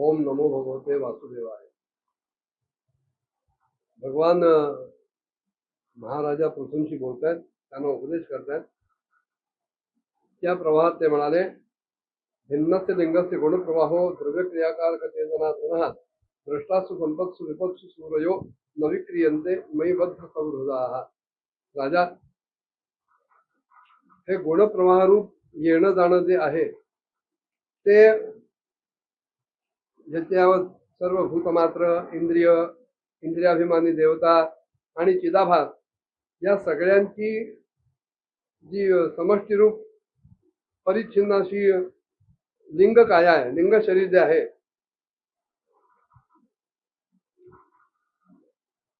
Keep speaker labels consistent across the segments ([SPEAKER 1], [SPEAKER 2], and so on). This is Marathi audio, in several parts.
[SPEAKER 1] ओम नमो भगवते वासुदेवाय। भगवान महाराजा पृथूंशी बोलतायत, त्यांना उपदेश करतायत. त्या प्रवाहात ते म्हणाले, भिन्नस्य लिंगस्य गुणप्रवाहो द्रव्य क्रियाकारक चेतना पुनः द्रष्टासु संपत्सु विपत्सु सूरयो न विक्रियन्ते मयि बद्ध सौहृदाः. राजा, हे गुणप्रवाहरूप येणं जाणं जे आहे ते ज्याच्यावर सर्व भूतमात्र, इंद्रियाभिमानी देवता आणि चिदाभास या सगळ्यांची जी समष्टीरूप परिच्छिन्न अशी लिंग काय आहे, लिंग शरीर जे आहे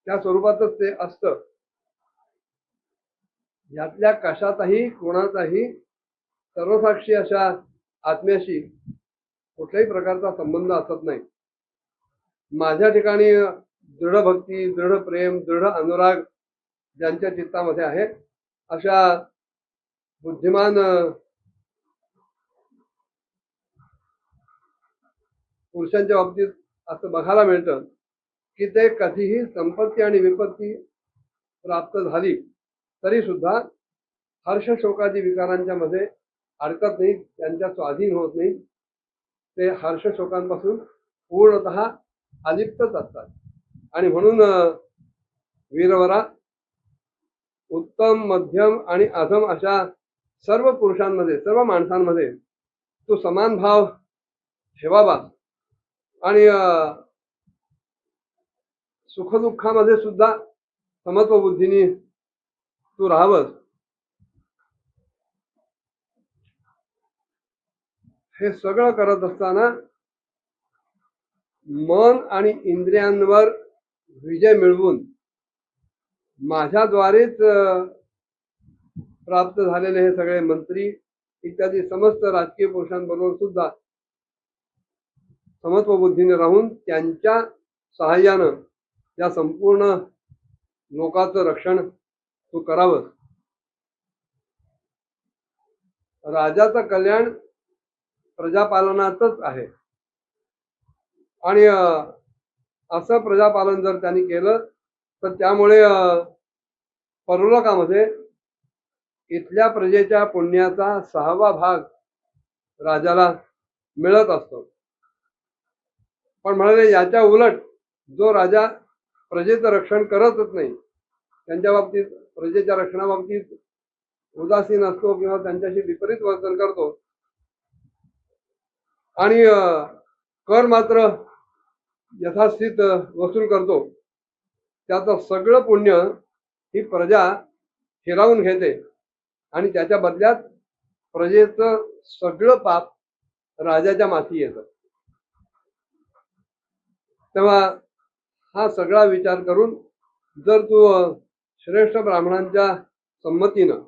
[SPEAKER 1] त्या स्वरूपातच ते असतं. यातल्या कशाचाही कोणाचाही सर्वसाक्षी अशा आत्म्याशी कुठल्याही प्रकारचा संबंध असत नाही. माझ्या ठिकाणी दृढ भक्ती, दृढ प्रेम, दृढ अनुराग ज्यांच्या चित्तामध्ये आहे अशा बुद्धिमान पुरुषांच्या बाबतीत असं बघायला मिळतं की ते कधीही संपत्ती आणि विपत्ती प्राप्त झाली तरी सुद्धा हर्ष शोकादी विकारांच्या मध्ये अडकत नाही, त्यांच्या स्वाधीन होत नाही. ते हर्ष शोकांपासून पूर्णतः अलिप्तच असतात. आणि म्हणून वीरवरा, उत्तम, मध्यम आणि अधम अशा सर्व पुरुषांमध्ये, सर्व माणसांमध्ये तो समान भाव ठेवावा आणि सुखदुःखामध्ये सुद्धा समत्व बुद्धीने तू राहावंस. हे सगळं करत असताना मन आणि इंद्रियांवर विजय मिळवून माझ्याद्वारेच प्राप्त झालेले हे सगळे मंत्री इत्यादी समस्त राजकीय पुरुषांबरोबर सुद्धा समत्व बुद्धीने राहून त्यांच्या सहाय्यानं या संपूर्ण लोकांचं रक्षण तू करावं. राजाचं कल्याण प्रजापालनातच आहे आणि असं प्रजापालन जर त्यांनी केलं तर त्यामुळे परलोकामध्ये इथल्या प्रजेच्या पुण्याचा 6वा भाग राजाला मिळत असतो. पण म्हणाले याच्या उलट जो राजा प्रजेचं रक्षण करतच नाही, त्यांच्या बाबतीत प्रजेच्या रक्षणाबाबतीत उदासीन असतो किंवा त्यांच्याशी विपरीत वर्तन करतो आणि कर मात्र यथास्थित वसूल करतो, त्याचं सगळं पुण्य ही प्रजा हिरावून घेते आणि त्याच्या बदल्यात प्रजेचं सगळं पाप राजाच्या माथी येतं. तेव्हा हा सगळा विचार करून जर तू श्रेष्ठ ब्राह्मणांच्या संमतीनं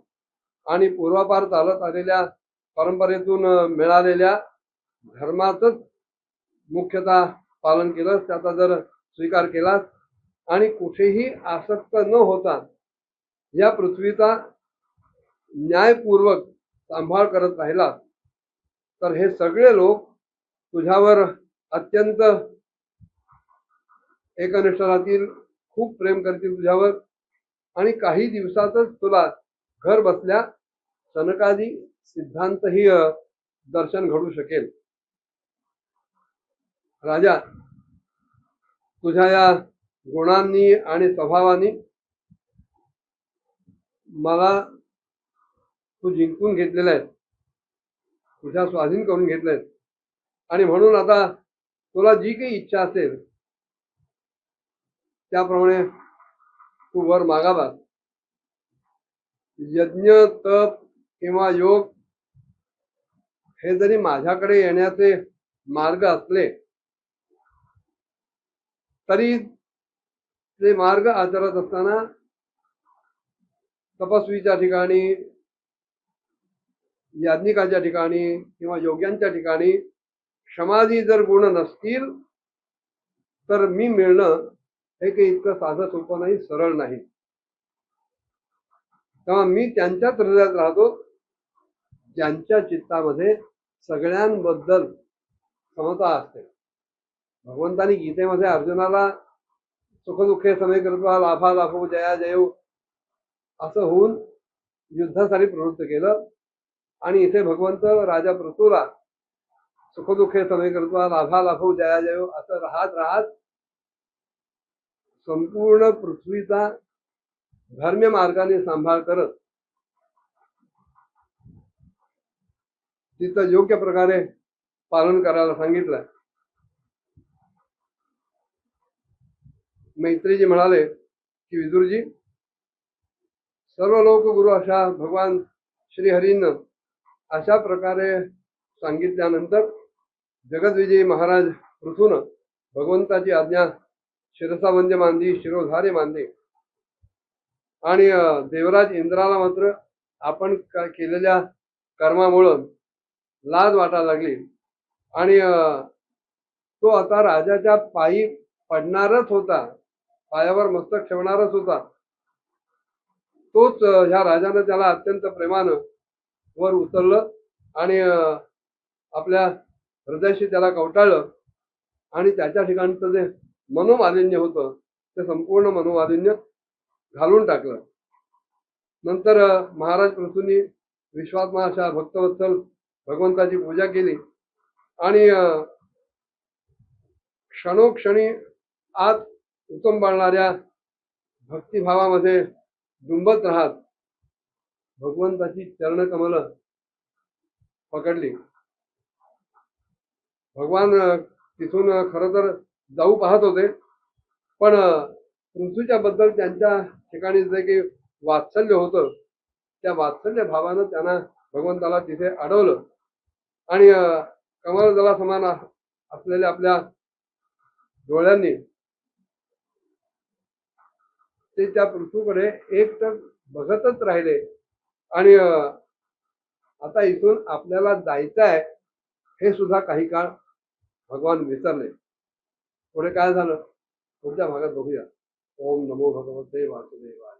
[SPEAKER 1] आणि पूर्वापार चालत आलेल्या परंपरेतून मिळालेल्या धर्माचंच मुख्यतः पालन केलं, त्याचा जर स्वीकार केलास आणि कुठेही आसक्त न होता या पृथ्वीचा न्यायपूर्वक सांभाळ करत राहिला तर हे सगळे लोक तुझ्यावर अत्यंत एकनिष्ठ राहतील, खूप प्रेम करतील तुझ्यावर आणि काही दिवसातच तुला घर बसल्या सनकादी सिद्धांतही दर्शन घडू शकेल. राजा, तुझ्या या गुणांनी आणि स्वभावानी मला तू जिंकून घेतलेला आहे, तुझ्या स्वाधीन करून घेतलंय आणि म्हणून आता तुला जी काही इच्छा असेल त्याप्रमाणे तू वर मागावा. यज्ञ, तप किंवा योग हे जरी माझ्याकडे येण्याचे मार्ग असले तरी ते मार्ग आचरत असताना तपस्वीच्या ठिकाणी, याज्ञिकाच्या ठिकाणी किंवा योग्यांच्या ठिकाणी क्षमादी जर गुण नसतील तर मी मिळणं हे काही इतकं साधं सोपं नाही, सरळ नाही. तेव्हा मी त्यांच्याच हृदयात राहतो ज्यांच्या चित्तामध्ये सगळ्यांबद्दल समता असते. भगवंतानी गीतेमध्ये अर्जुनाला सुखदुःखे समे कृत्वा लाभा लाभो जया जयो असं होऊन युद्धासाठी प्रवृत्त केलं. आणि इथे भगवंत राजा पृथूला सुखदुःखे समे कृत्वा लाभा लाभो जया जयो असं राहत राहत संपूर्ण पृथ्वीचा धर्म्य मार्गाने सांभाळ करत तिचं योग्य प्रकारे पालन करायला सांगितलं. मैत्रीजी म्हणाले की विदुरजी, सर्व लोक गुरु अशा भगवान श्रीहरींना अशा प्रकारे सांगितल्यानंतर जगद्विजयी महाराज पृथून भगवंताची आज्ञा शिरसावंद्य मानली, शिरोधारे मानले. आणि देवराज इंद्राला मात्र आपण केलेल्या कर्मामुळं लाज वाटायला लागली आणि तो आता राजाच्या पायी पडणारच होता, पायावर मस्तक ठेवणारच होता. तोच ह्या राजानं त्याला अत्यंत प्रेमानं वर उचललं आणि आपल्या हृदयाशी त्याला कवटाळलं आणि त्याच्या ठिकाणचं जे मनोमालिन्य होतं ते संपूर्ण मनोमालिन्य घालून टाकलं. नंतर महाराज पृथूंनी विश्वात्मा अशा भक्तवत्सल भगवंताची पूजा केली आणि क्षणोक्षणी आत उतंबळणाऱ्या भक्तिभावामध्ये डुंबत राहत भगवंताची चरणकमल पकडली. भगवान तिथून खरं तर जाऊ पाहत होते, पण पृथ्वीच्या बद्दल त्यांच्या ठिकाणी जे काही वात्सल्य होतं त्या वात्सल्य भावानं त्यांना भगवंताला तिथे अडवलं आणि कमलदला समान असलेल्या आपल्या डोळ्यांनी ते त्या पृथ्वीकडे एक तर बघतच राहिले. आणि आता इथून आपल्याला जायचं आहे हे सुद्धा काही काळ भगवान विसरले. पुढे काय झालं पुढच्या भागात बघूया. ओम नमो भगवते वासुदेवाय.